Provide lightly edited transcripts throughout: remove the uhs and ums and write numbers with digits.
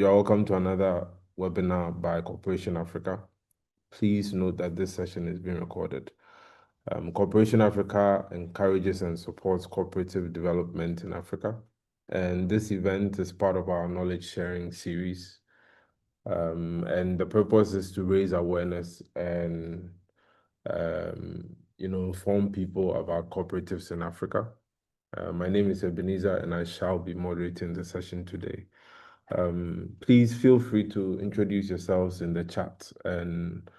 You're welcome to another webinar by Corporation Africa. Please note that this session is being recorded. Corporation Africa encourages and supports cooperative development in Africa. And this event is part of our knowledge sharing series. And the purpose is to raise awareness and inform people about cooperatives in Africa. My name is Ebenezer, and I shall be moderating the session today. Please feel free to introduce yourselves in the chat, and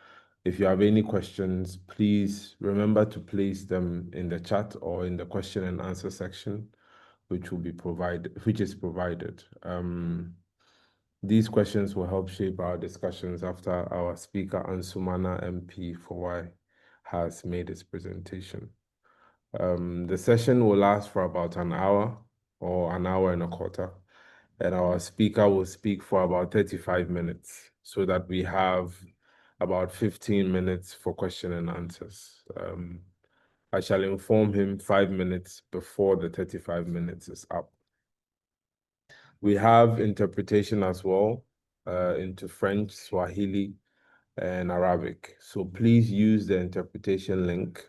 if you have any questions, please remember to place them in the chat or in the question and answer section, which is provided. These questions will help shape our discussions after our speaker, Ansumana MP for Y, has made his presentation. The session will last for about an hour or an hour and a quarter, and our speaker will speak for about 35 minutes so that we have about 15 minutes for question and answers. I shall inform him 5 minutes before the 35 minutes is up. We have interpretation as well into French, Swahili, and Arabic. So please use the interpretation link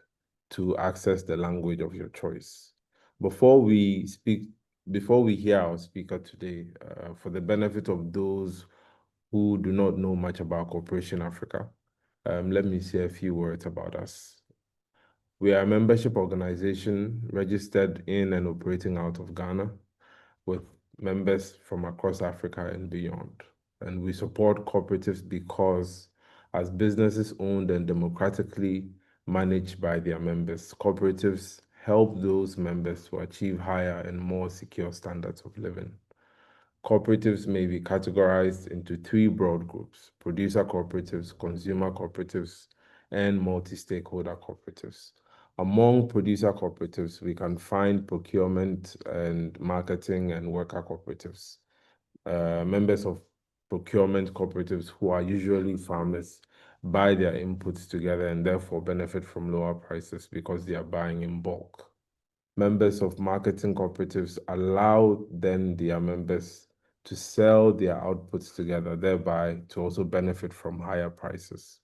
to access the language of your choice. Before we hear our speaker today, for the benefit of those who do not know much about Corporation Africa, let me say a few words about us. We are a membership organization registered in and operating out of Ghana with members from across Africa and beyond. And we support cooperatives because as businesses owned and democratically managed by their members, cooperatives help those members to achieve higher and more secure standards of living. Cooperatives may be categorized into three broad groups: producer cooperatives, consumer cooperatives, and multi-stakeholder cooperatives. Among producer cooperatives, we can find procurement and marketing and worker cooperatives. Members of procurement cooperatives, who are usually farmers, buy their inputs together and therefore benefit from lower prices because they are buying in bulk. Members of marketing cooperatives allow then their members to sell their outputs together, thereby to also benefit from higher prices.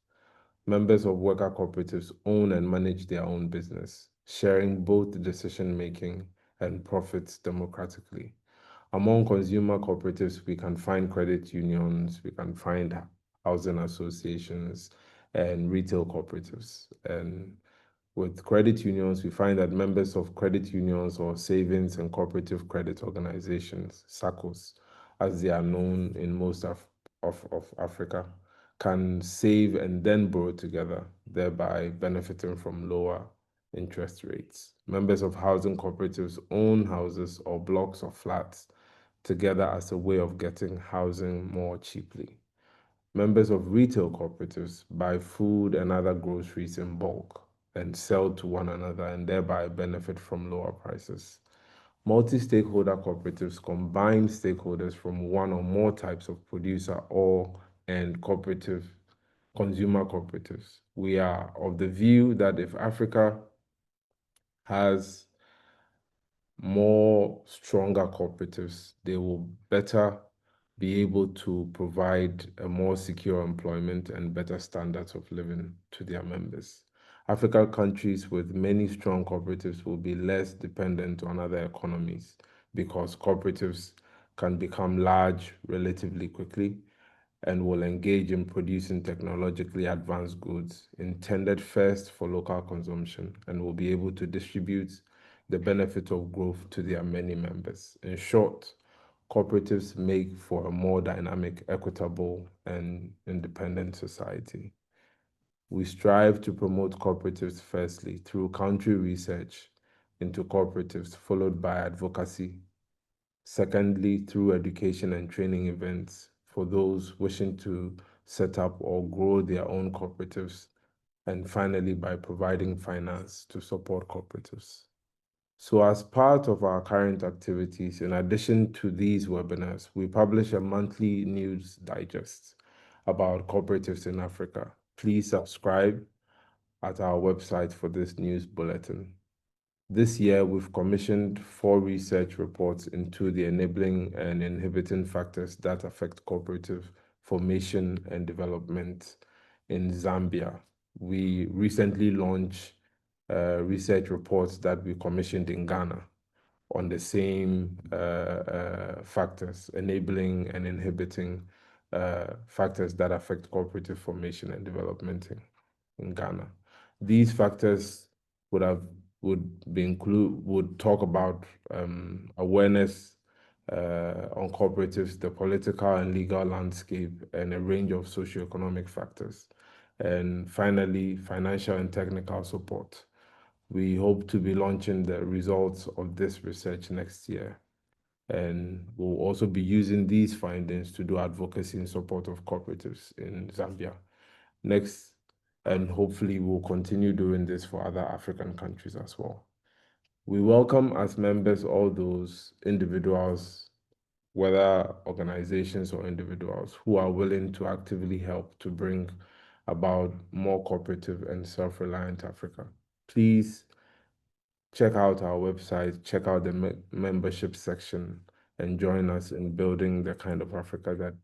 Members of worker cooperatives own and manage their own business, sharing both decision-making and profits democratically. Among consumer cooperatives, we can find credit unions, we can find housing associations, and retail cooperatives. And with credit unions, we find that members of credit unions or savings and cooperative credit organizations, SACCOs, as they are known in most of Africa, can save and then borrow together, thereby benefiting from lower interest rates. Members of housing cooperatives own houses or blocks of flats together as a way of getting housing more cheaply. Members of retail cooperatives buy food and other groceries in bulk and sell to one another and thereby benefit from lower prices. Multi-stakeholder cooperatives combine stakeholders from one or more types of producer and cooperative consumer cooperatives. We are of the view that if Africa has more stronger cooperatives, they will better be able to provide a more secure employment and better standards of living to their members. African countries with many strong cooperatives will be less dependent on other economies because cooperatives can become large relatively quickly and will engage in producing technologically advanced goods intended first for local consumption and will be able to distribute the benefit of growth to their many members. In short, cooperatives make for a more dynamic, equitable, and independent society. We strive to promote cooperatives firstly through country research into cooperatives, followed by advocacy. Secondly, through education and training events for those wishing to set up or grow their own cooperatives. And finally, by providing finance to support cooperatives. So as part of our current activities, in addition to these webinars, we publish a monthly news digest about cooperatives in Africa. Please subscribe at our website for this news bulletin. This year, we've commissioned 4 research reports into the enabling and inhibiting factors that affect cooperative formation and development in Zambia. We recently launched research reports that we commissioned in Ghana on the same factors, enabling and inhibiting factors that affect cooperative formation and development in Ghana. These factors would talk about awareness on cooperatives, the political and legal landscape, and a range of socioeconomic factors. And finally, financial and technical support. We hope to be launching the results of this research next year. And we'll also be using these findings to do advocacy in support of cooperatives in Zambia. Next, and hopefully we'll continue doing this for other African countries as well. We welcome as members all those individuals, whether organizations or individuals, who are willing to actively help to bring about more cooperative and self-reliant Africa. Please check out our website, check out the membership section, and join us in building the kind of Africa that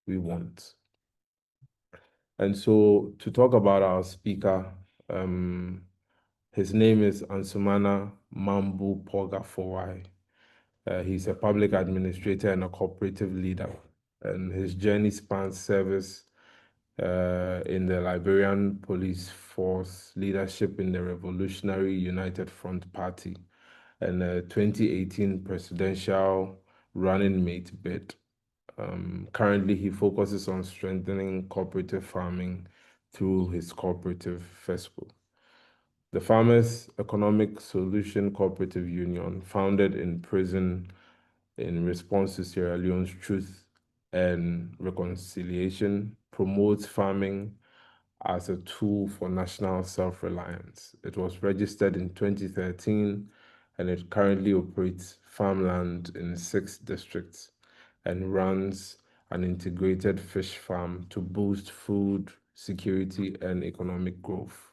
we want. And so to talk about our speaker, his name is Ansumana Mambu Poga Fowai. He's a public administrator and a cooperative leader, and his journey spans service in the Liberian police force, leadership in the Revolutionary United Front Party, and a 2018 presidential running mate bid. Currently, he focuses on strengthening cooperative farming through his cooperative FESCO. The Farmers Economic Solution Cooperative Union, founded in prison in response to Sierra Leone's Truth and Reconciliation, promotes farming as a tool for national self-reliance. It was registered in 2013 and it currently operates farmland in 6 districts and runs an integrated fish farm to boost food security and economic growth.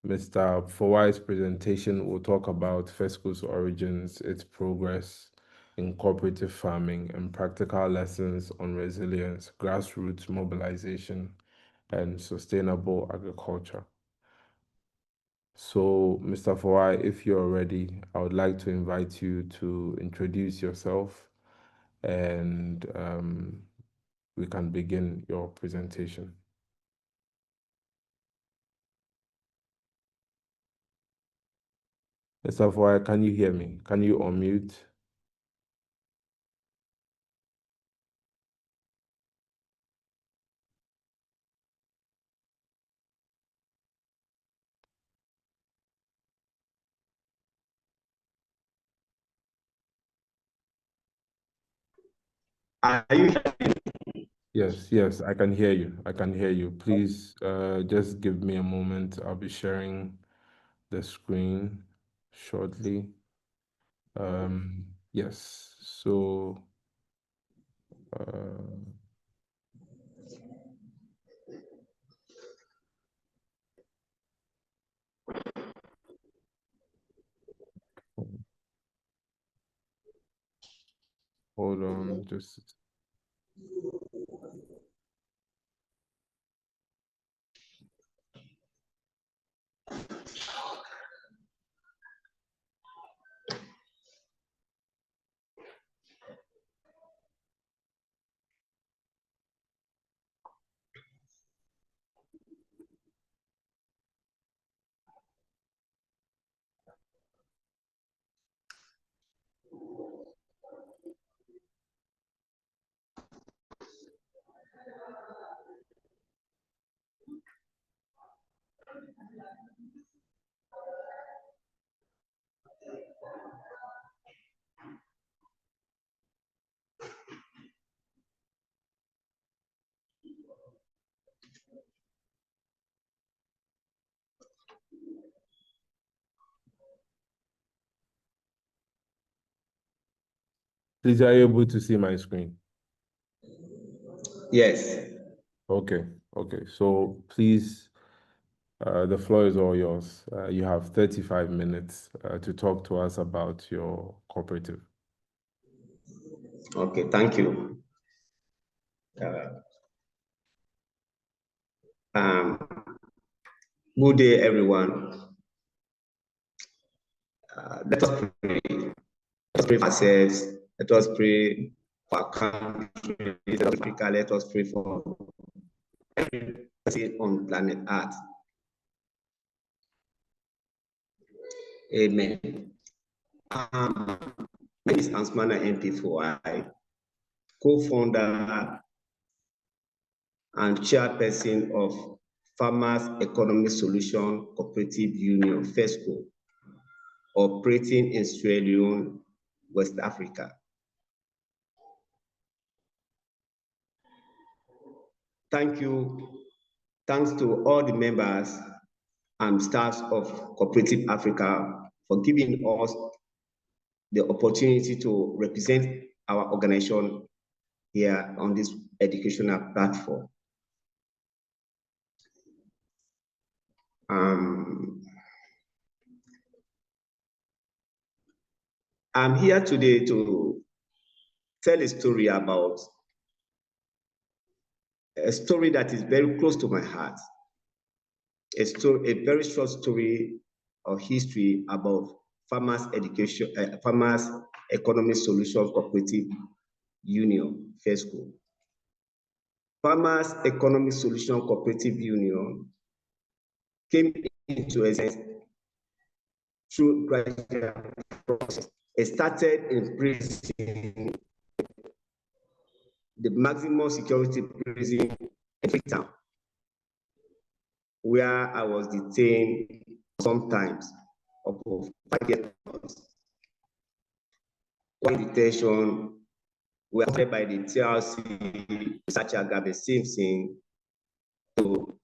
Mr. Fowai's presentation will talk about FESCO's origins, its progress in cooperative farming, and practical lessons on resilience, grassroots mobilization, and sustainable agriculture. So, Mr. Fowai, if you're ready, I would like to invite you to introduce yourself and we can begin your presentation. Mr. Fowai, can you hear me? Can you unmute? Are you? Yes, I can hear you. I can hear you. Please just give me a moment. I'll be sharing the screen shortly. Yes, so hold on, just please, are you able to see my screen? Yes. Okay, so please The floor is all yours. You have 35 minutes to talk to us about your cooperative. Okay, thank you. Good day, everyone. Let us pray. Let us pray for ourselves. Let us pray for our country. Let us pray for every person on planet Earth. Amen. My name is Ansmana MP4I, co-founder and chairperson of Farmers Economic Solution Cooperative Union, FESCO, operating in Sierra Leone, West Africa. Thank you. Thanks to all the members and staffs of Cooperative Africa for giving us the opportunity to represent our organization here on this educational platform. I'm here today to tell a story about a story that is very close to my heart. A very short story of history about Farmers Education, Farmers Economic Solutions Cooperative Union, FESCO. Farmers Economic Solution Cooperative Union came into existence through gradual process. It started in prison, the maximum security prison in Freetown, where I was detained sometimes up to 5 years. One detention were led by the TRC, such as Gambia Simpson, to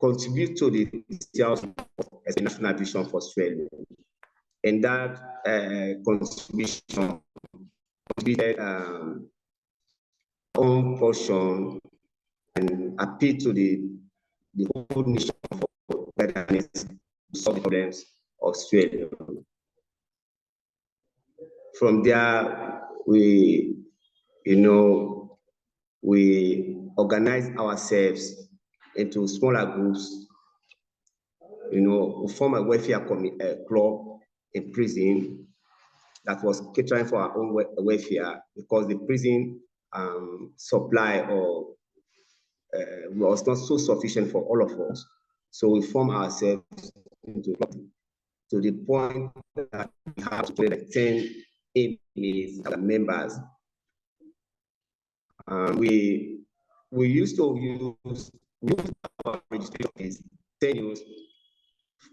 contribute to the TRC as a national vision for Australia. And that contribution contributed own portion and appeal to the whole nation for betterness to solve the problems of Australia. From there, we organize ourselves into smaller groups. We form a welfare club in prison that was catering for our own welfare because the prison supply was not so sufficient for all of us. So we form ourselves into to the point that we have to like 10 inmates members. We used to use our registration is 10 euros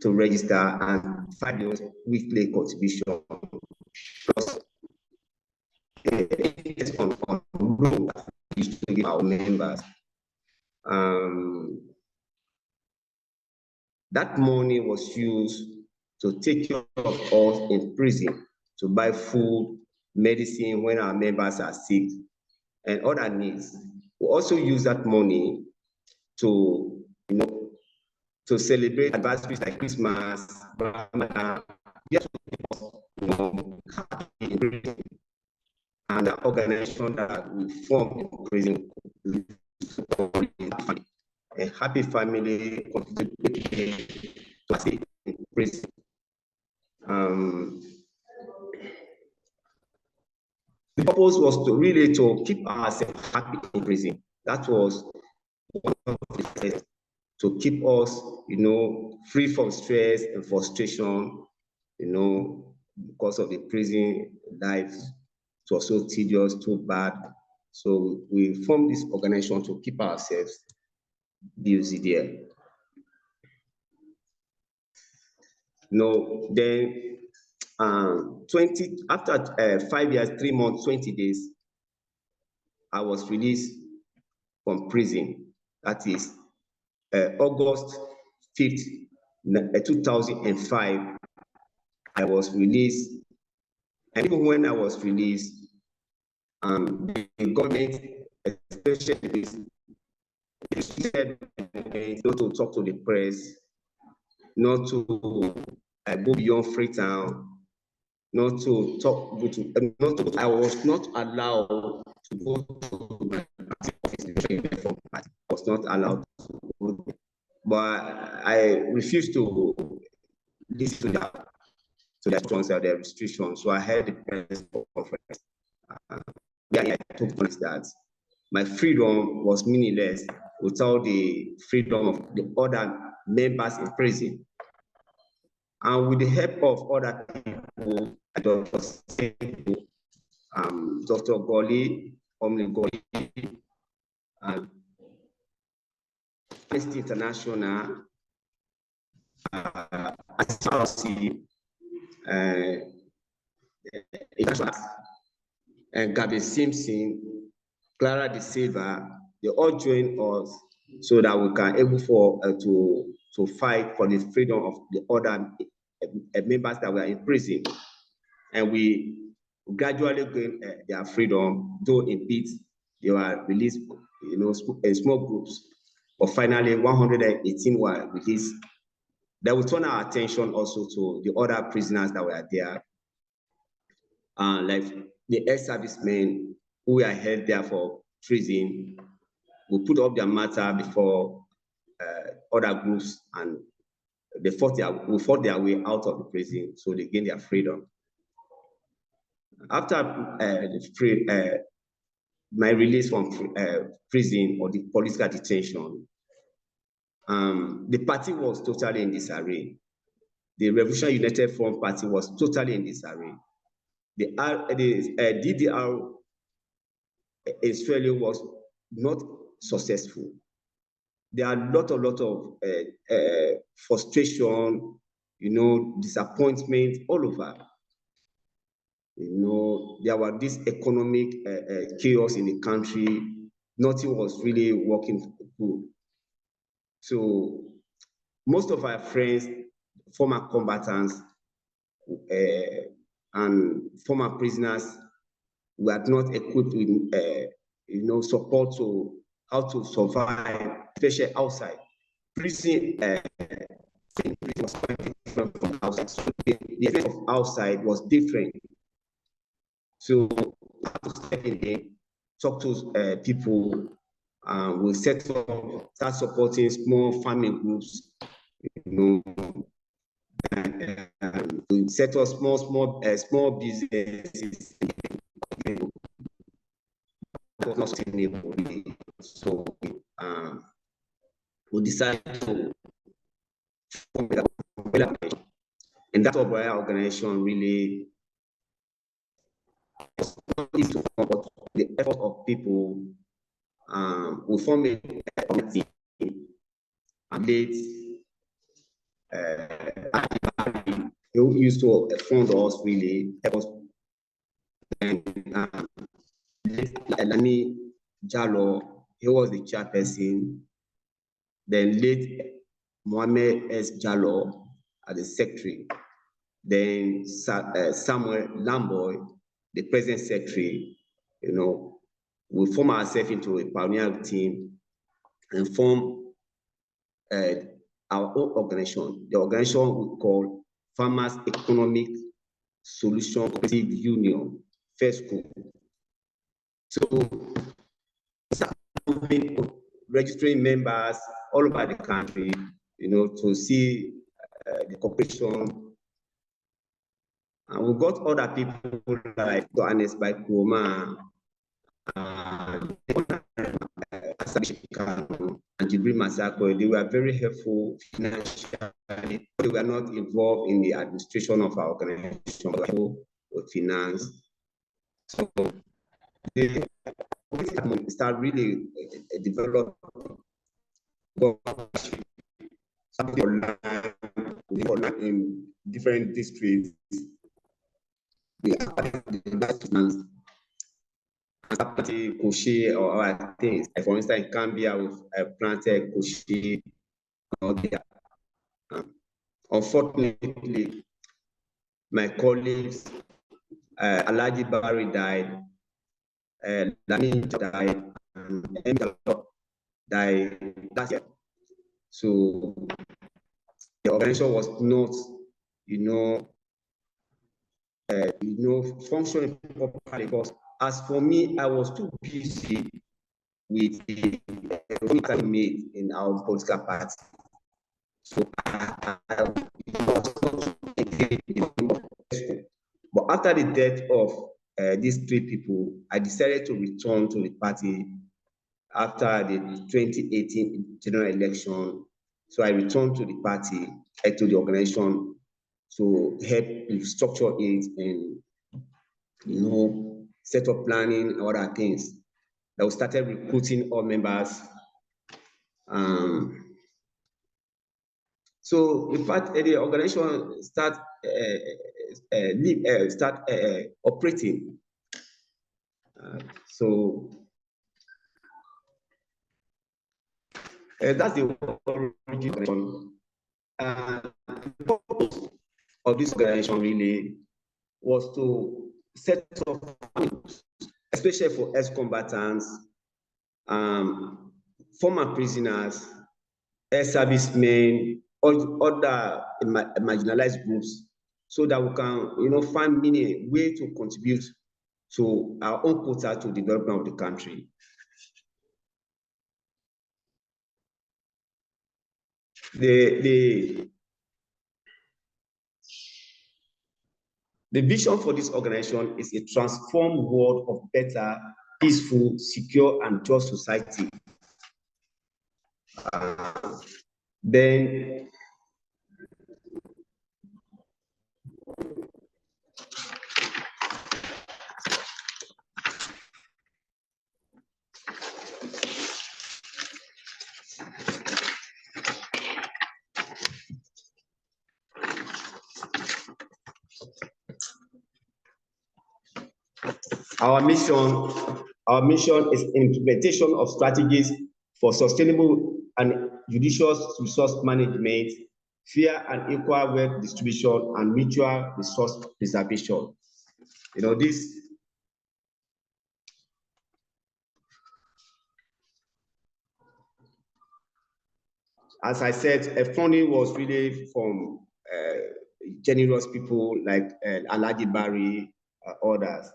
to register and 5 euros weekly contribution plus on loan that we used to give our members. That money was used to take care of us in prison, to buy food, medicine when our members are sick, and other needs. We also use that money to, to celebrate anniversaries like Christmas, Ramadan, and the organization that we formed in prison, a happy family to stay in prison. The purpose was to really to keep ourselves happy in prison. That was one of the first, to keep us, free from stress and frustration, because of the prison life. It was so tedious, too bad. So we formed this organization to keep ourselves busy there. Then after 5 years, 3 months, 20 days, I was released from prison. That is August 5th, 2005, I was released. And even when I was released, the government, especially not to talk to the press, not to go beyond Freetown, not to talk, I was not allowed to go to my office. I was not allowed to go, but I refused to listen to the restrictions. So I had the press conference. I told that my freedom was meaningless without the freedom of the other members in prison. And with the help of other people, Dr. Goli, Omni Goli, and Amnesty International, and Gabby Simpson, Clara De Silva, they all joined us so that we can able to fight for the freedom of the other members that were in prison, and we gradually gained their freedom. Though in bits, they were released, in small groups, but finally 118 were released. That will turn our attention also to the other prisoners that were there, like the ex-servicemen who were held there for treason. We put up their matter before other groups, and they fought their way out of the prison, so they gained their freedom. After my release from prison or the political detention, the party was totally in disarray. The Revolution United Front Party was totally in disarray. The DDR Israeli was not successful. There are a lot of frustration, disappointment all over. There was this economic chaos in the country. Nothing was really working good. So most of our friends, former combatants, and former prisoners were not equipped with support to how to survive, especially outside. Prison was quite different from outside. So the effect of outside was different. So we have to step in there, talk to people. We'll start supporting small farming groups, and we set up small businesses. Not sustainable, so we decided to form and that organization really is to support the effort of people. We formed a committee and who used to fund us, really help us. And Elani Jallo, he was the chairperson. Then late Mohammed S. Jallo as the secretary. Then Samuel Lamboy, the present secretary. We form ourselves into a pioneer team and form our own organization. The organization we call Farmers Economic Solution Cooperative Union, FESCO. So, registering members all over the country, to see the cooperation. And we got other people like Johannes by Kroma, and Jibril Masako. They were very helpful financially. They were not involved in the administration of our organization, but with finance. So they start really developing in different districts. Koshi or other things. For instance, in Gambia, we've planted Koshi. Unfortunately, my colleagues, Alaji Barry died, Lamin died, and died last year. So the organization was not, functioning properly. Because as for me, I was too busy with the commitment made in our political party. So I was not engaged in the. But after the death of these three people, I decided to return to the party after the 2018 general election. So I returned to the party, to the organization, to help structure it and set up planning and other things. That we started recruiting all members. So in fact, the organization start operating. That's the origin. The purpose of this organization really was to set up, especially for ex-combatants, former prisoners, ex-servicemen, other marginalized groups, so that we can, find meaning, way to contribute to our own quota to development of the country. The vision for this organization is a transformed world of better, peaceful, secure, and just society. Then our mission is implementation of strategies for sustainable and judicious resource management, fair and equal wealth distribution, and mutual resource preservation. This as I said, funding was really from generous people like Alhaji Barry, others.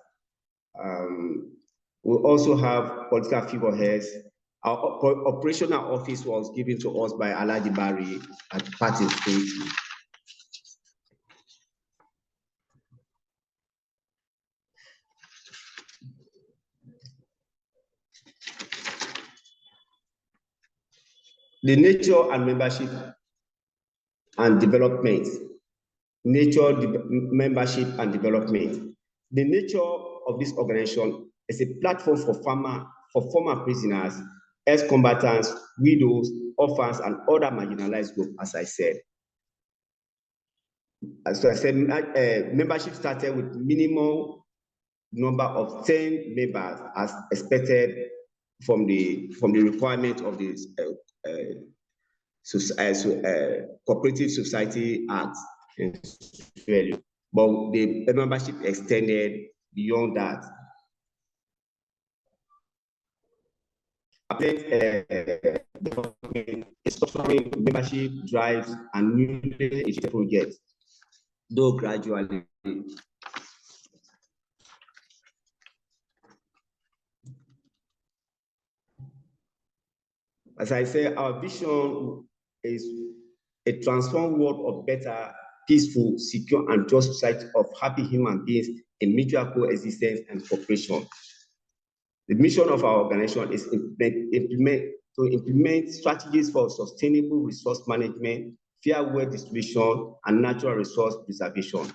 We also have political figureheads. Our operational office was given to us by Alhaji Barry at the party stage. The nature and membership and development. Membership and development. The nature of this organization is a platform for former prisoners, ex-combatants, widows, orphans, and other marginalized groups, as I said. So I said membership started with minimal number of 10 members as expected from the requirement of this Cooperative Society Act. But the membership extended beyond that. Structuring membership drives and newly initiated projects, though gradually. As I say, our vision is a transformed world of better, peaceful, secure, and just society of happy human beings in mutual coexistence and cooperation. The mission of our organization is to implement strategies for sustainable resource management, fair wealth distribution, and natural resource preservation.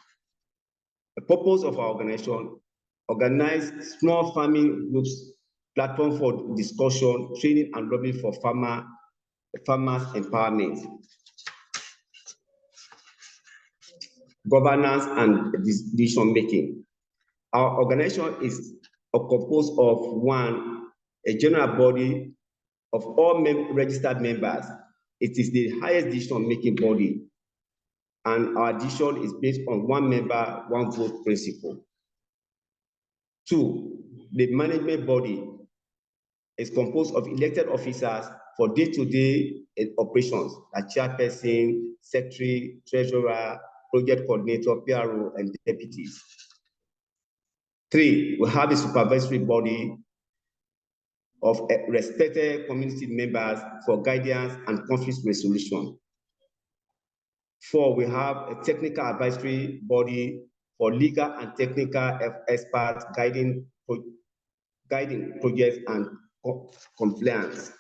The purpose of our organization: organize small farming groups, platform for discussion, training, and lobbying for farmers empowerment, governance, and decision making. Our organization is composed of a general body of all registered members. It is the highest decision-making body, and our decision is based on one member, one vote principle. 2, the management body. is composed of elected officers for day-to-day operations, like chairperson, secretary, treasurer, project coordinator, PRO, and deputies. 3, we have a supervisory body of respected community members for guidance and conflict resolution. 4, we have a technical advisory body for legal and technical experts guiding projects and compliance.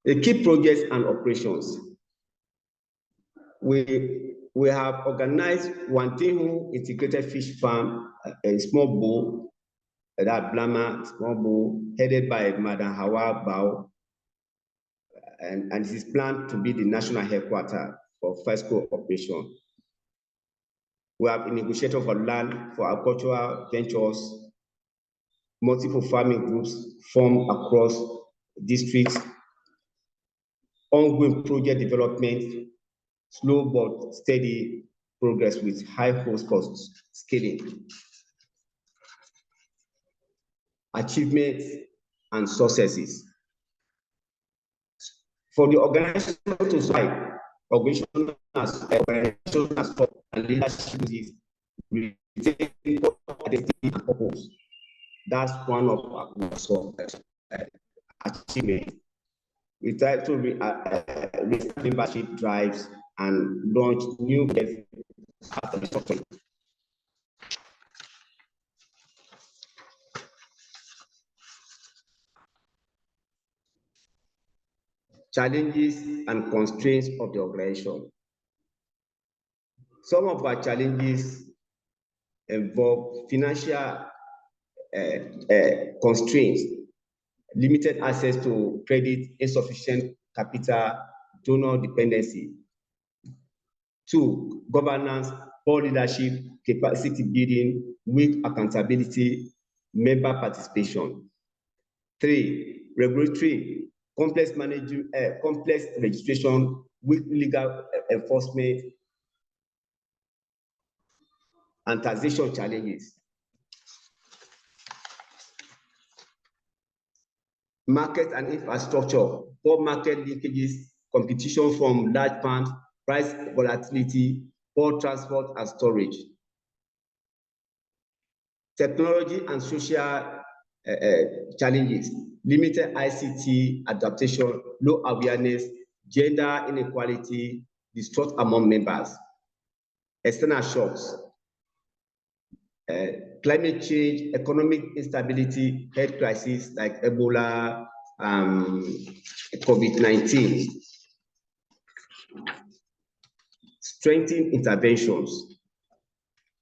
The key projects and operations. We have organized Wantehu Integrated Fish Farm, a small boat, that Blama small boat, headed by Madam Hawa Bao, and it is planned to be the national headquarters for FESCO operation. We have a negotiator for land for agricultural ventures, multiple farming groups formed across districts, ongoing project development, slow but steady progress with high host costs scaling. Achievements and successes. For the organization to strive, organizational and leadership is retain identity and purpose. That's one of our achievements. We try to restart membership drives and launch new after the software. Challenges and constraints of the organization. Some of our challenges involve financial constraints, limited access to credit, insufficient capital, donor dependency. 2, governance, poor leadership, capacity building, weak accountability, member participation. 3, regulatory, complex registration, weak legal enforcement, and taxation challenges. Market and infrastructure, poor market linkages, competition from large firms, price volatility, poor transport and storage. Technology and social challenges, limited ICT adaptation, low awareness, gender inequality, distrust among members. External shocks, climate change, economic instability, health crisis like Ebola, COVID-19. Strengthen interventions.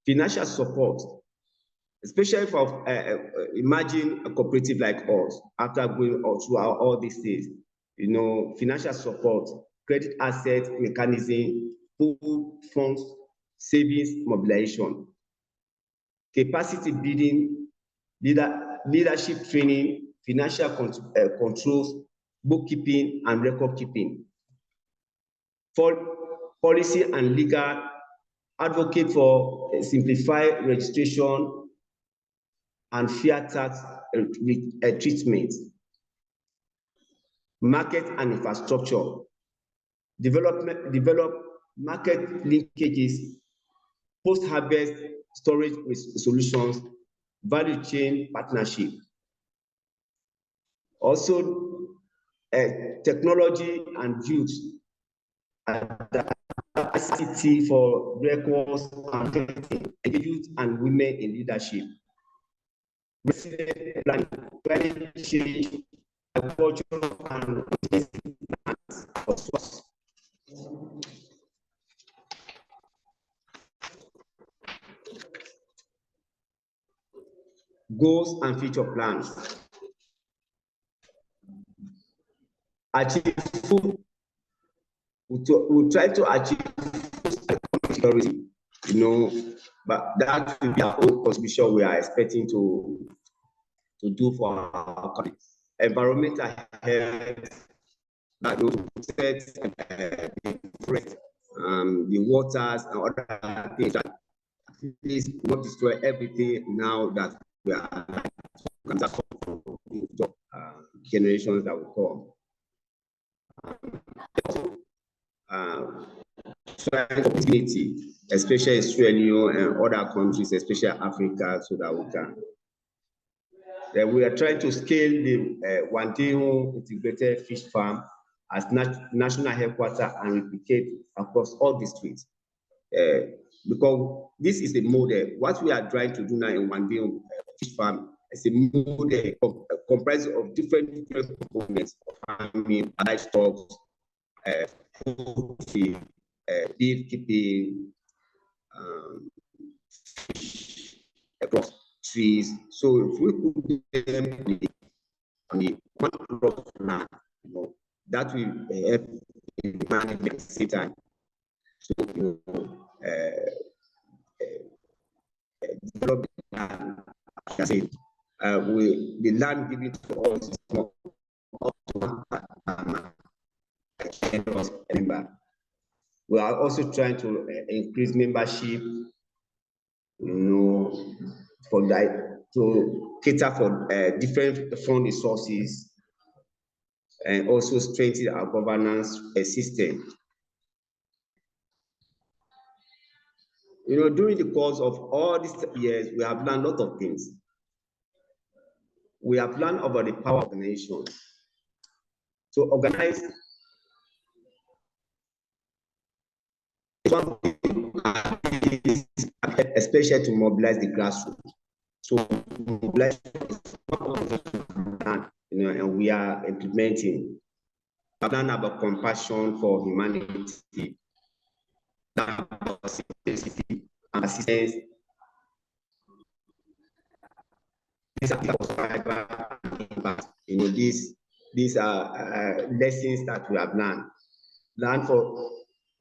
Financial support, especially for imagine a cooperative like us, after going through all these things, you know, financial support, credit asset mechanism, pool funds, savings mobilization, capacity building, leadership training, financial controls, bookkeeping and record keeping. For policy and legal, advocate for simplified registration and fair tax treatment. Market and infrastructure, develop market linkages, post-harvest storage solutions, value chain partnership. Also, technology and youth, ICT for records and youth and women in leadership. Resident planning, climate change, agricultural and goals and future plans. Achieve food. We'll try to achieve security, you know, but that will be our own contribution we are expecting to do for our country. Environmental health, that will set the waters and other things that please not destroy everything now that we are generations that will come. Opportunity, especially Australia and other countries, especially Africa, so that we can. We are trying to scale the Wandeo integrated fish farm as national headquarters and replicate across all districts. Because this is a model. What we are trying to do now in Wandeo fish farm is a model comprised of different components: farming, livestock, food, beekeeping, across trees. So if we put them on the one plot of land, that will help in the management at the same time. So develop the land. The land given to us is more member. We are also trying to increase membership, for that, to cater for different fund resources and also strengthen our governance system. During the course of all these years, we have learned a lot of things. We have learned about the power of organization. To organize especially to mobilize the grassroots. So mobilize, and we are implementing a plan about compassion for humanity, and assistance. These are lessons that we have learned.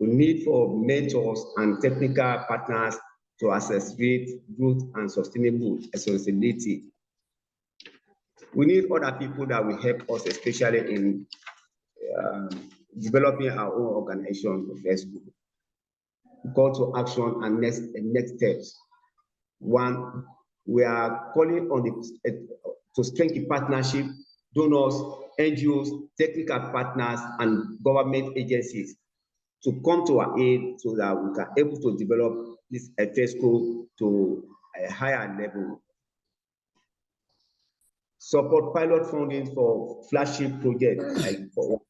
We need for mentors and technical partners to accelerate growth and sustainable responsibility. We need other people that will help us, especially in developing our own organization. Call to action and next steps. One, we are calling on to strengthen partnership, donors, NGOs, technical partners, and government agencies to come to our aid so that we can able to develop this FESCO to a higher level. Support pilot funding for flagship projects like for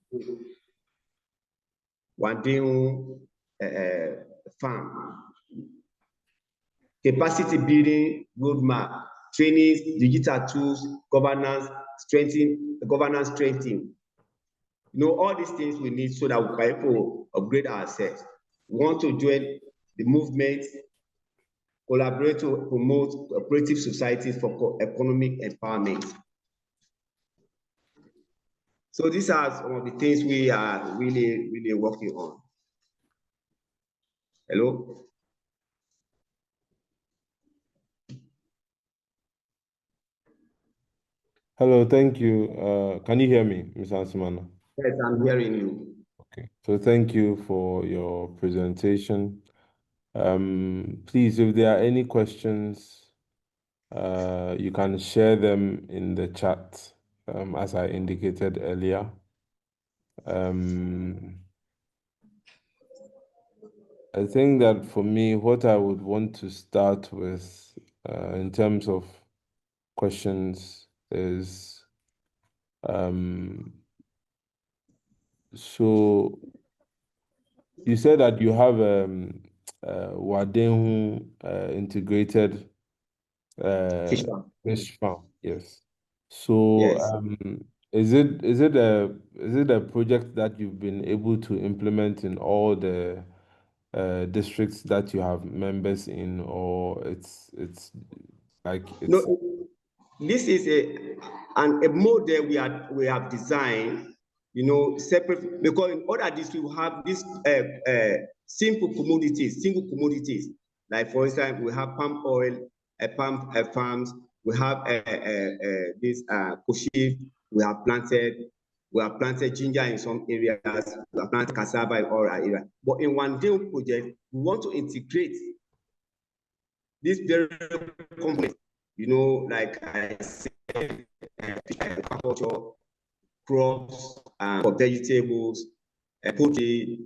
Wandeo farm. Capacity building roadmap, trainings, digital tools, governance strengthening. All these things we need so that we can able to upgrade ourselves. We want to join the movement, collaborate to promote cooperative societies for economic empowerment. So these are some of the things we are really, really working on. Hello? Hello, thank you. Can you hear me, Mr. Ansumana? Yes, I'm hearing you. Okay, so thank you for your presentation. Please, if there are any questions, you can share them in the chat, as I indicated earlier. I think that for me, what I would want to start with in terms of questions is, so you said that you have Wadenhu integrated fish farm. Yes. So yes. is it a project that you've been able to implement in all the districts that you have members in, or it's like it's No, this is a model we have designed, separate, because in other districts we have this single commodities. Like for instance, we have palm oil, palm farms. We have this Cooperative. We have planted. We have planted ginger in some areas. We have planted cassava in other areas. But in one day project, we want to integrate this very complex, like I said, agriculture, crops, for vegetables, poultry,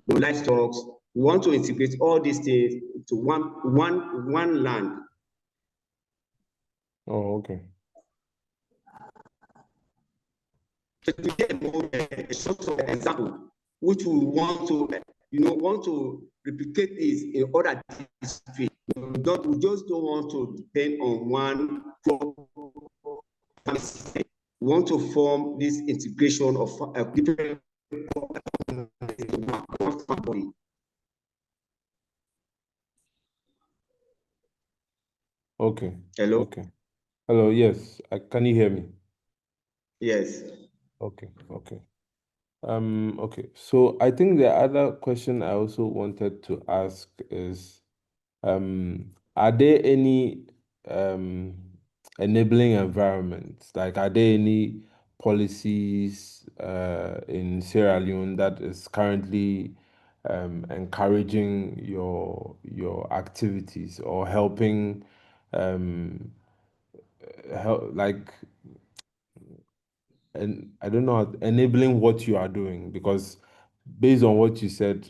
livestock. We want to integrate all these things to one land. Oh, okay. To get a sort of example, which we want to replicate this in other districts. We just don't want to depend on one crop. We want to form this integration of different body. Okay. Hello? Okay. Hello, yes. Can you hear me? Yes. Okay, okay. Okay. So I think the other question I also wanted to ask is, are there any enabling environments? Like, are there any policies in Sierra Leone that is currently encouraging your activities or helping like, and I don't know, enabling what you are doing? Because based on what you said,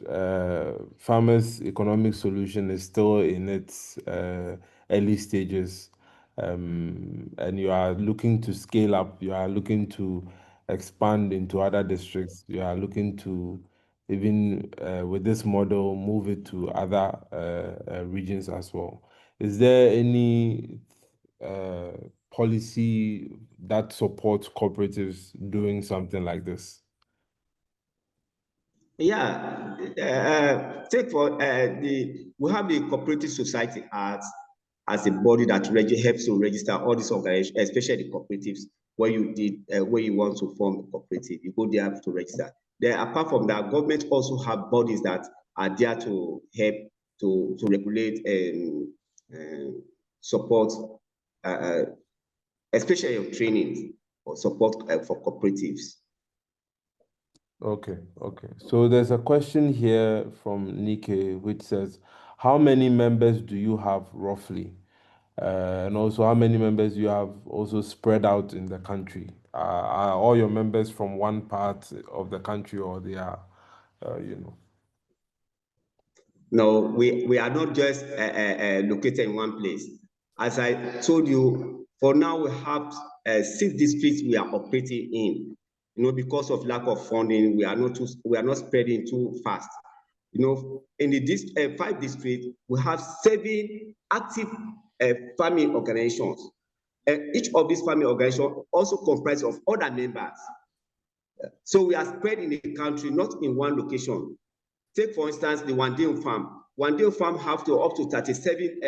farmers' economic solution is still in its early stages, and you are looking to scale up, you are looking to expand into other districts, you are looking to even with this model move it to other regions as well. Is there any uh, policy that supports cooperatives doing something like this? Yeah, take for we have the Cooperative Society Act as a body that helps to register all these organizations, especially the cooperatives. Where you want to form a cooperative, you go there to register. Then, apart from that, government also have bodies that are there to help to regulate and support, especially of training or support for cooperatives. Okay, okay. So there's a question here from Nike which says, how many members do you have roughly? And also, how many members you have also spread out in the country? Are all your members from one part of the country, or they are, you know? No, we are not just located in one place. As I told you, for now we have 6 districts we are operating in. Because of lack of funding, we are not spreading too fast. In the 5 districts, we have 7 active farming organizations. Each of these farming organizations also comprise of other members. So we are spread in the country, not in one location. Take, for instance, the Wandale farm. Wandale farm have to up to 37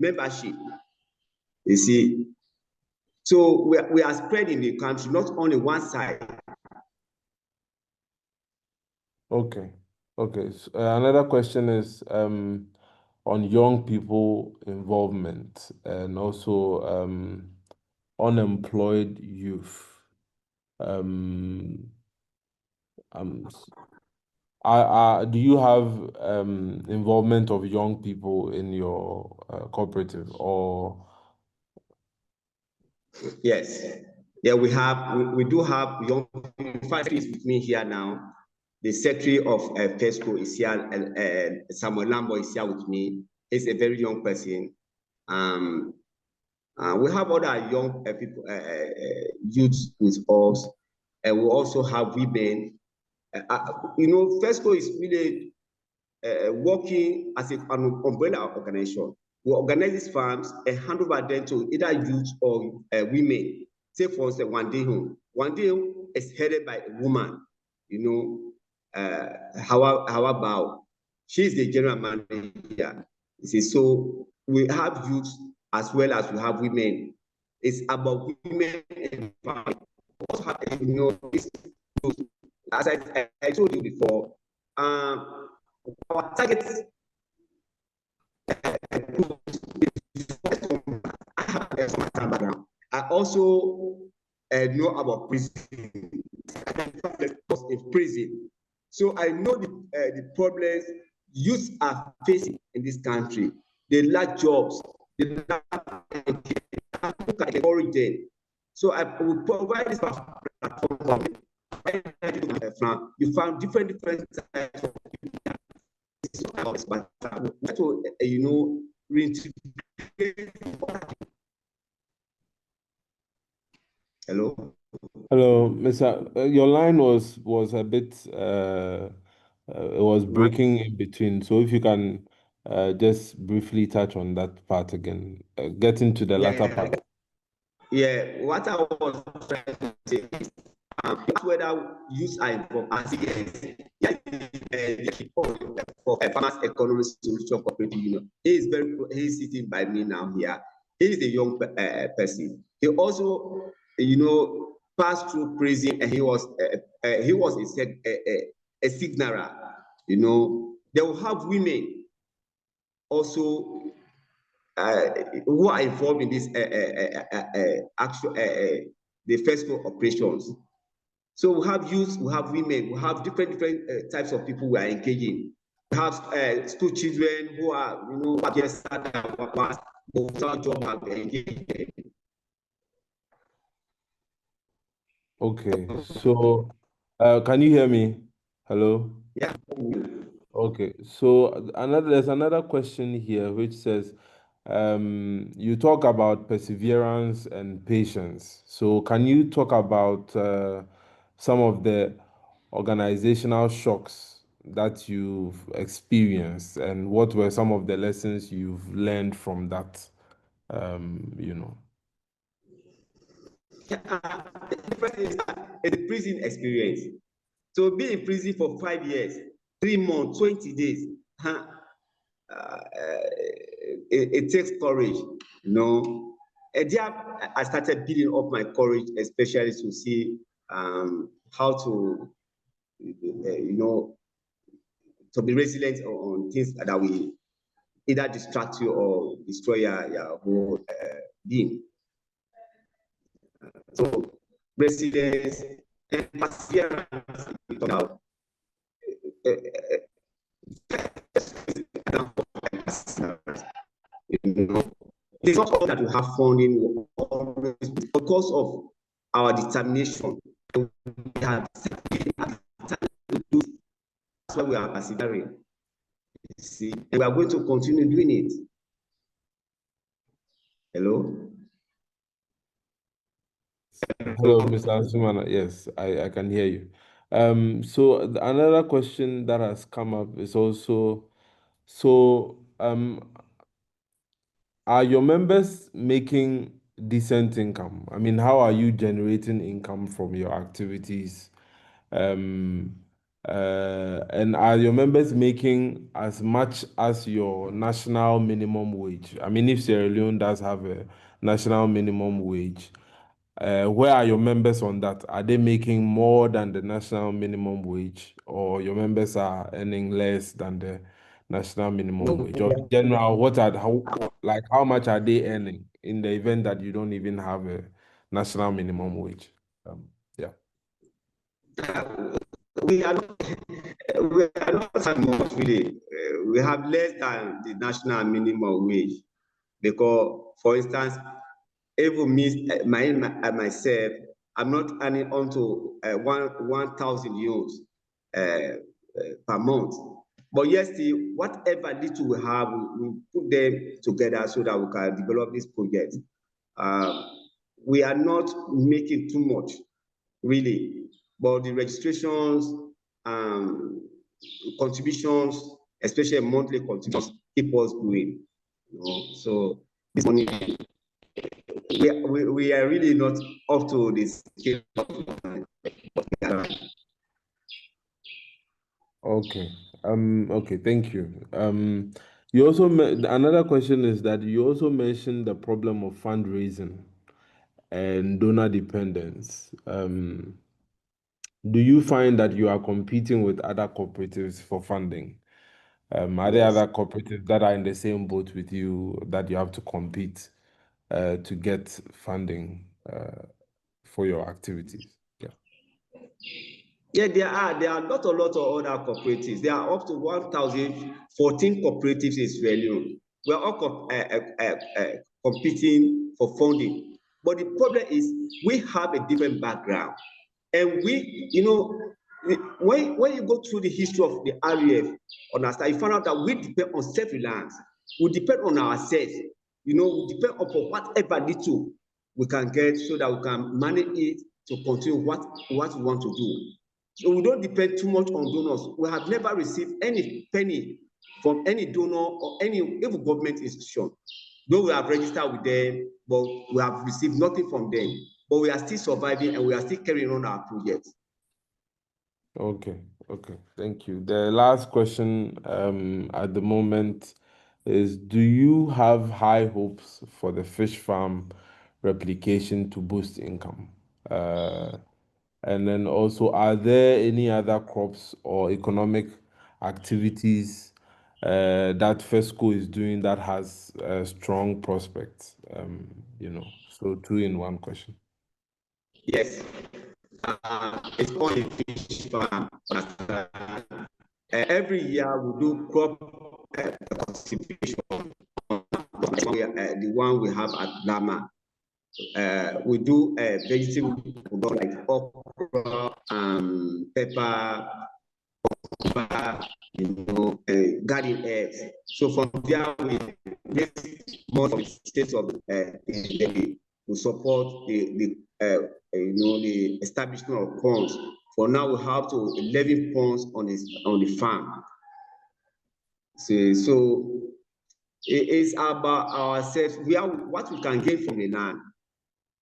membership. You see, so we are spread in the country, not only one side. Okay, okay. So, another question is on young people involvement and also unemployed youth. Um, um, do you have involvement of young people in your cooperative, or? Yes. Yeah, we do have young people. In fact, is with me here now. The secretary of PESCO is here, and Samuel Lambo is here with me. He's a very young person. We have other young people, youths with us, and we also have women. PESCO is really working as an umbrella organization. We organize these farms and hand over them to either youth or women. Say, for instance, One Day Home is headed by a woman, Hawa. She's the general manager. You see, so we have youth as well as we have women. It's about women and family. Also have, as I told you before, our target I have a background. I also know about prison. I was in prison. So I know the problems youth are facing in this country. They lack jobs. They lack encourage them. So I will provide this platform. You found different types of jobs, but to reintegrate. Hello. Hello, Mr. Your line was a bit it was breaking in between. So if you can just briefly touch on that part again, get into the latter part. Yeah, what I was trying to say is that's whether use are involved as for a farmers economic solution cooperative union. He's sitting by me now here. He is a young person. He also, passed through prison, and he was a signaler. They will have women also who are involved in this actual the first floor operations. So we have youth, we have women, we have different types of people we are engaging. We have school children who are just without job have engaged. Okay, so can you hear me? Hello? Yeah. Okay, so there's another question here which says you talk about perseverance and patience. So can you talk about some of the organizational shocks that you've experienced and what were some of the lessons you've learned from that? You know. The first thing is a prison experience. So being in prison for 5 years, 3 months, 20 days, it takes courage, And there I started building up my courage, especially to see how to, to be resilient on things that will either distract you or destroy your whole being. So resilience and perseverance. It's not all that we have funding because of our determination. We have that's why we are persevering. See, and we are going to continue doing it. Hello. Hello, Mr. Azumana. Yes, I can hear you. So another question that has come up is also, are your members making decent income? I mean, how are you generating income from your activities? Um, and are your members making as much as your national minimum wage? I mean, if Sierra Leone does have a national minimum wage, where are your members on that? Are they making more than the national minimum wage, or your members are earning less than the national minimum wage? Or in general, how much are they earning in the event that you don't even have a national minimum wage? Yeah. We are not, we are not that much really. We have less than the national minimum wage because, for instance, even me, myself, I'm not earning onto 1,000 euros per month. But yes, still, whatever little we have, we put them together so that we can develop this project. We are not making too much, really, but the registrations, contributions, especially monthly contributions, keep us going. So this money, we are really not up to this scale. Okay. Okay, thank you. You also another question is that you also mentioned the problem of fundraising and donor dependence. Do you find that you are competing with other cooperatives for funding? Are there Yes. other cooperatives that are in the same boat with you that you have to compete to get funding for your activities? Yeah, there are a lot of other cooperatives. There are up to 1,014 cooperatives in Sierra Leone. We are all competing for funding. But the problem is we have a different background. And we, when you go through the history of the REF, understand, you find out that we depend on self-reliance. We depend on ourselves. We depend upon whatever little we can get so that we can manage it to continue what we want to do. So we don't depend too much on donors. We have never received any penny from any donor or any even government institution. Though we have registered with them, but we have received nothing from them. But we are still surviving and we are still carrying on our project. Okay, thank you. The last question at the moment is, do you have high hopes for the fish farm replication to boost income? And then also, are there any other crops or economic activities that FESCO is doing that has strong prospects? So two in one question. Yes, it's called a fish farm. Every year we do crop conservation. The one we have at Lama. We do vegetable like okra, pepper, garden eggs. So from there we raise more of the state of we support the establishment of ponds. For now, we have to 11 ponds on the farm. So it is about ourselves. What we can gain from the land.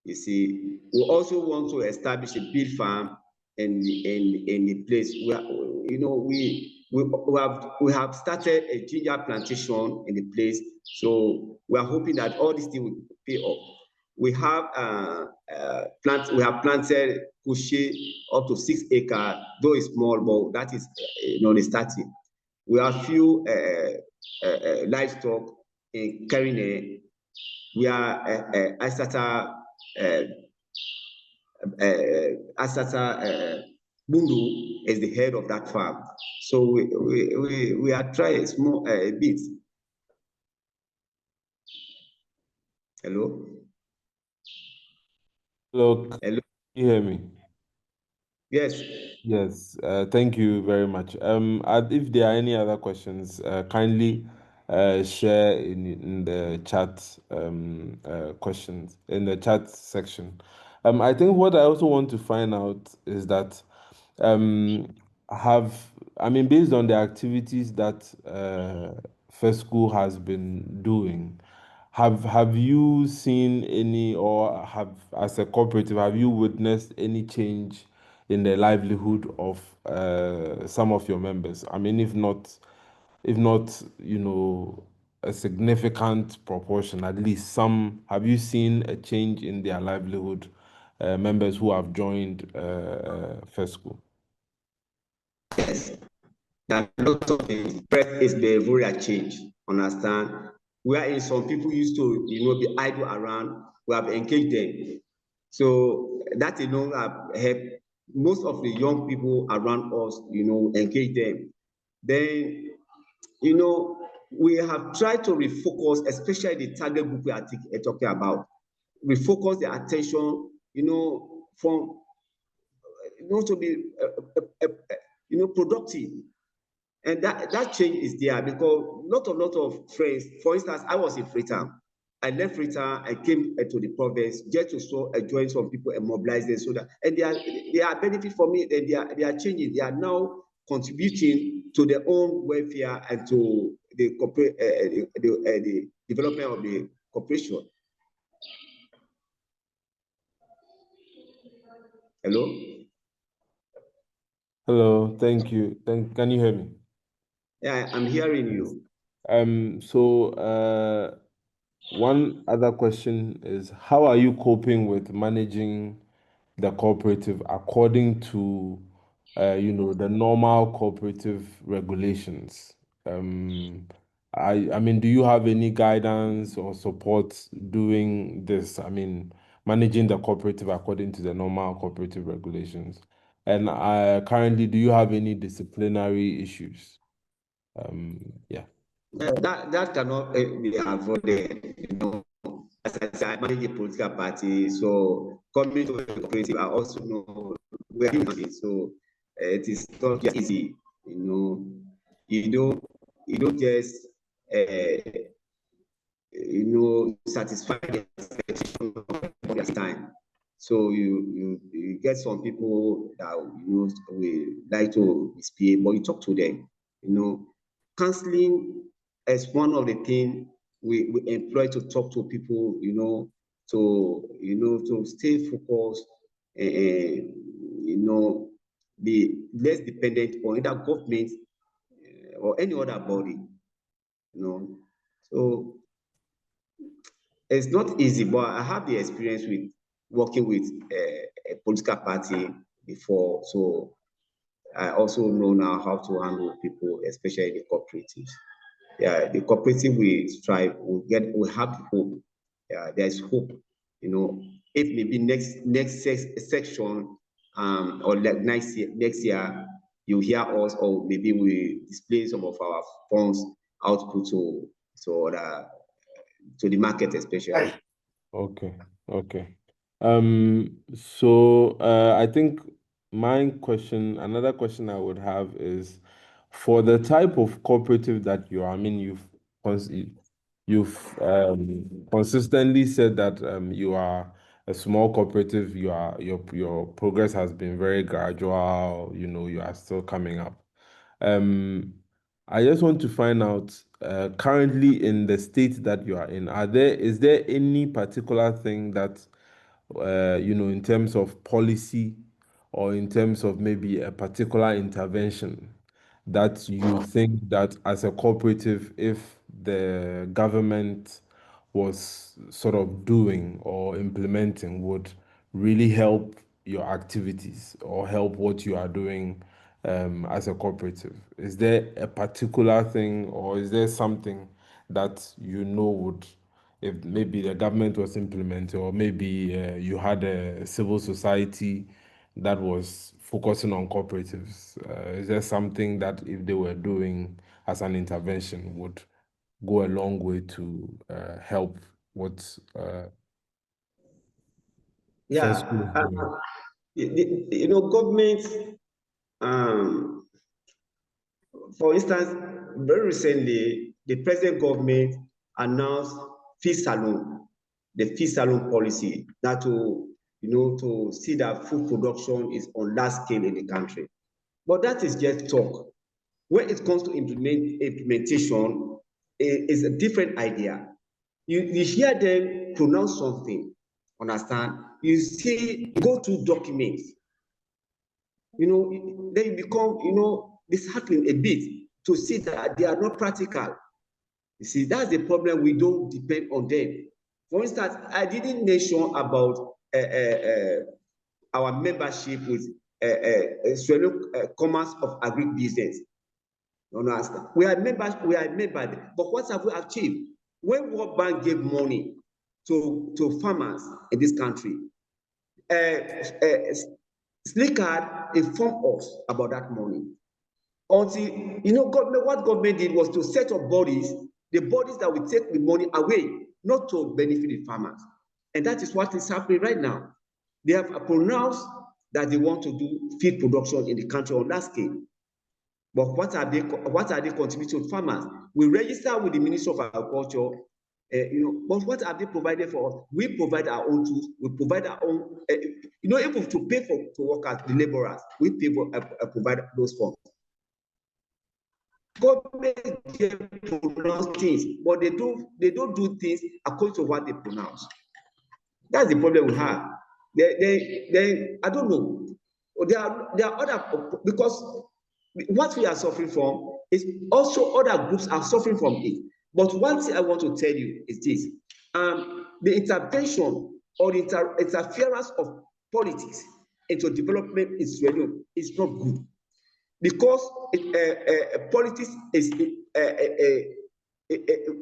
You see, we also want to establish a big farm in the place where we have started a ginger plantation in the place. So we are hoping that all these things will pay off. We have planted kushe up to 6 acres, though it's small, but that is the starting. We have few livestock in Karine. We are Asata Bundu is the head of that farm. So we are trying small a bit. Hello? Hello, Hello? can you hear me? Yes. Yes, thank you very much. If there are any other questions, kindly share in the chat questions in the chat section. I think what I also want to find out is that have I mean, based on the activities that FESCO has been doing, have you seen any, or have, as a cooperative, have you witnessed any change in the livelihood of some of your members? I mean, if not, a significant proportion, at least some. Have you seen a change in their livelihood, members who have joined FESCO? Yes. There are lots of things. First is behavioral change. Understand? Wherein some people used to, be idle around, we have engaged them. So that alone have helped most of the young people around us, engage them. Then, we have tried to refocus, especially the target group we are talking about, refocus the attention, from, to be, productive. And that change is there because lot of friends, for instance, I was in Freetown. I left Freetown, I came to the province just to join some people and mobilize them so that, and they are benefit for me, and they are changing. They are now contributing to their own welfare and to the the development of the corporation. Hello? Hello, thank you. Can you hear me? Yeah, I'm hearing you. So one other question is, how are you coping with managing the cooperative according to the normal cooperative regulations? I mean, do you have any guidance or support doing this? I mean, managing the cooperative according to the normal cooperative regulations? And currently, do you have any disciplinary issues? Yeah. That cannot be avoided. As I say, I manage a political party, so coming to a cooperative, I also know where I'm at. So it is not just easy. You don't just satisfy the expectation of the time. So you get some people that will like to misbehave, but you talk to them. Counseling is one of the things we employ to talk to people. To stay focused and be less dependent on either government or any other body. So it's not easy, but I have the experience with working with a political party before, so I also know now how to handle people, especially the cooperatives. Yeah, the cooperative we strive, we have hope. Yeah, there's hope. If maybe next section or like next year you hear us, or maybe we display some of our funds output to the market, especially. Okay. Okay. So I think another question I would have is for the type of cooperative that you are, I mean, you've consistently said that you are a small cooperative, your progress has been very gradual, you are still coming up. I just want to find out, currently in the state that you are in, is there any particular thing that, in terms of policy or in terms of maybe a particular intervention that you think that as a cooperative, if the government was sort of doing or implementing, would really help your activities or help what you are doing as a cooperative? Is there a particular thing or is there something that would, if maybe the government was implementing, or maybe you had a civil society that was focusing on cooperatives? Is there something that if they were doing as an intervention would go a long way to help what Sensible is Yeah, doing? government, um, for instance, very recently, the present government announced fee salon, the fee salon policy, that to see that food production is on large scale in the country. But that is just talk. When it comes to implementation, it's a different idea. You hear them pronounce something, understand? You see, go through documents, then you become, disheartening a bit to see that they are not practical. You see, that's the problem. We don't depend on them. For instance, I didn't mention about our membership with Commerce of Agribusiness. You understand? We are members, but what have we achieved? When World Bank gave money to farmers in this country, Slickard informed us about that money. Until, what government did was to set up bodies, the bodies that will take the money away, not to benefit the farmers. And that is what is happening right now. They have pronounced that they want to do feed production in the country on that scale. But what are they contributing to farmers? We register with the Ministry of Agriculture, but what have they provided for us? We provide our own tools, we provide our own, able to pay to workers, the laborers, we provide those funds. Government pronounce things, but they don't do things according to what they pronounce. That's the problem we have. They I don't know. There are other, because what we are suffering from is also other groups are suffering from it. But one thing I want to tell you is this: the intervention or the interference of politics into development is not good, because politics is a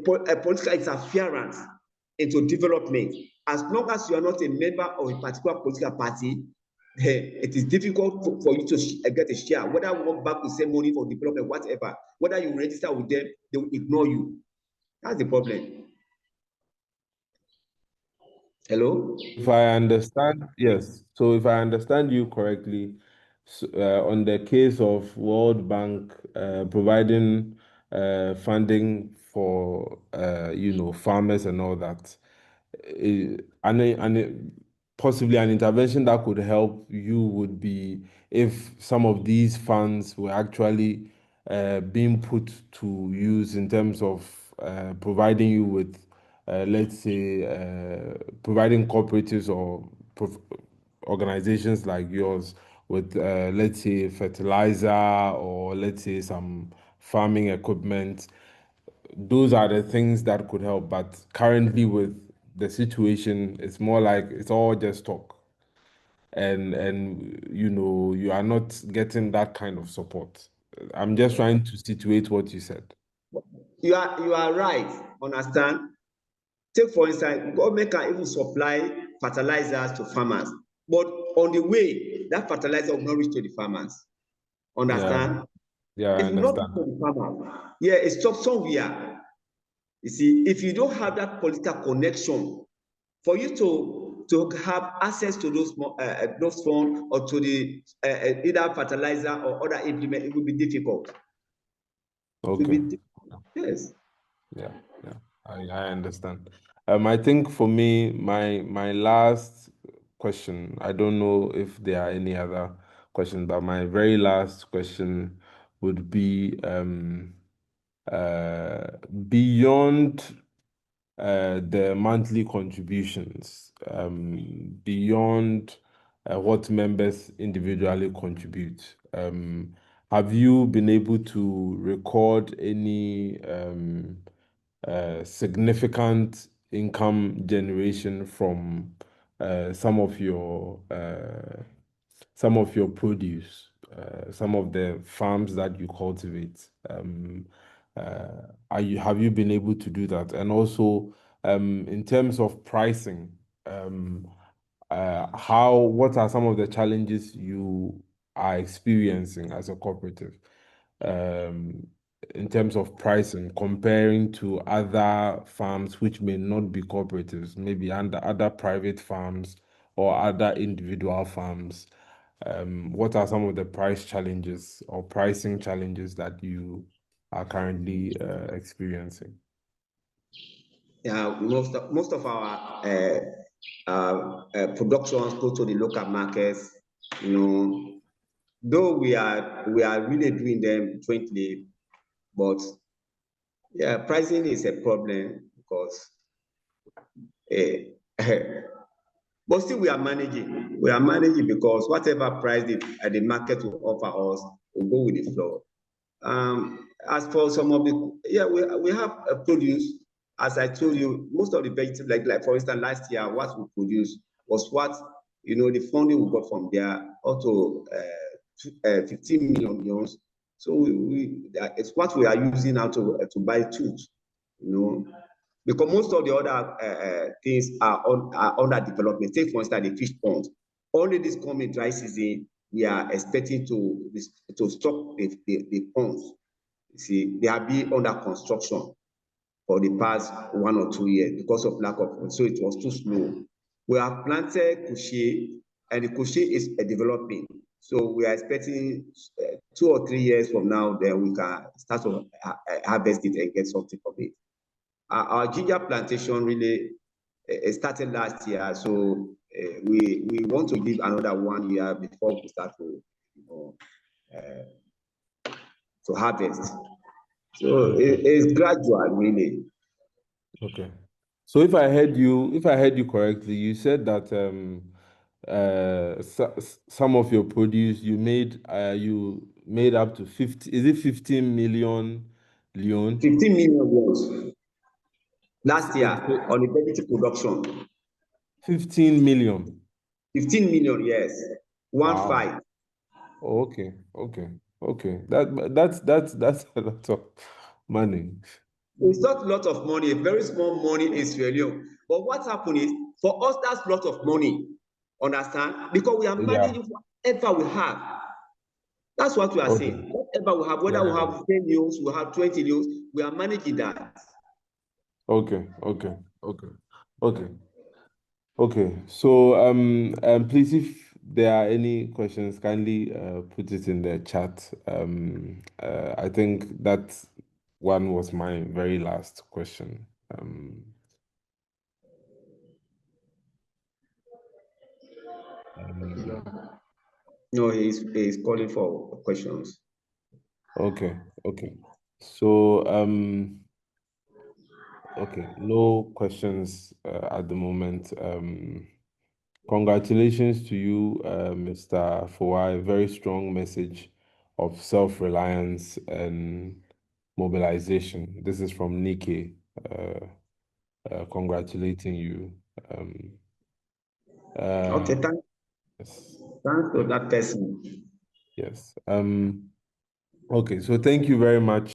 political interference into development. as long as you are not a member of a particular political party, it is difficult for you to get a share. Whether World Bank will send money for development, whatever, whether you register with them, they will ignore you. That's the problem. Hello? If I understand, yes. So if I understand you correctly, on the case of World Bank providing funding for farmers and all that, possibly an intervention that could help you would be if some of these funds were actually being put to use in terms of providing you with, let's say, providing cooperatives or organizations like yours with, let's say, fertilizer or let's say some farming equipment. Those are the things that could help. But currently, with the situation, it's more like it's all just talk, and you are not getting that kind of support. I'm just trying to situate what you said. You are right. Understand? Take for instance, government can even supply fertilizers to farmers, but on the way, that fertilizer will not reach to the farmers. Yeah, Understand? yeah, I It will not reach understand. to the farmers. Yeah, it's stuck somewhere. You see, if you don't have that political connection, for you to have access to those funds or to the either fertilizer or other implement, it will be difficult. It will Okay. be difficult. Yes. Yeah, yeah, I understand. I think for me, my last question, I don't know if there are any other questions, but my very last question would be beyond the monthly contributions, beyond what members individually contribute. Have you been able to record any significant income generation from some of your produce, some of the farms that you cultivate? Have you been able to do that? And also, in terms of pricing, what are some of the challenges you are experiencing as a cooperative, um, in terms of pricing, comparing to other farms which may not be cooperatives, maybe under other private farms or other individual farms? What are some of the price challenges or pricing challenges that you are currently experiencing? Yeah, most of our productions go to the local markets. You know, though we are really doing them jointly, but yeah, pricing is a problem because but still we are managing. We are managing because whatever price the market will offer us, we'll go with the flow. As for some of the, yeah, we have a produce. As I told you, most of the vegetables, like for instance, last year, what we produced was what, the funding we got from there, also 15 million euros. So it's what we are using now to buy tools, because most of the other things are under development. Take for instance the fish ponds. Only this coming dry season, we are expecting to stock the ponds. You see, they have been under construction for the past 1 or 2 years because of lack of food. So it was too slow. We have planted couche, and the couche is developing. So we are expecting 2 or 3 years from now, then we can start to harvest it and get something from it. Our ginger plantation really started last year, so we want to give another 1 year before we start to harvest. So it's gradual, really. Okay. So if I heard you correctly, you said that some of your produce you made up to 50, is it 15 million leon? 15 million euros last year on the vegetable production. 15 million. 15 million, yes. One Wow. five. Oh, okay, okay, okay. That's a lot of money. It's not a lot of money, a very small money in Sierra Leone. But what happened is, for us, that's a lot of money. Understand? Because we are Yeah. managing whatever we have. That's what we are Okay. saying. Whatever we have, whether we Yeah. have 10 news, we have 20 news, we are managing that. Okay. Okay. Okay. Okay. Okay. So please, if there are any questions, kindly put it in the chat. I think that one was my very last question. No, he's calling for questions. Okay. Okay. So okay, no questions at the moment. Congratulations to you, Mr. Fawai. Very strong message of self-reliance and mobilization. This is from Nikki, congratulating you. Okay, Yes, thanks to that person. yes. Okay, so thank you very much.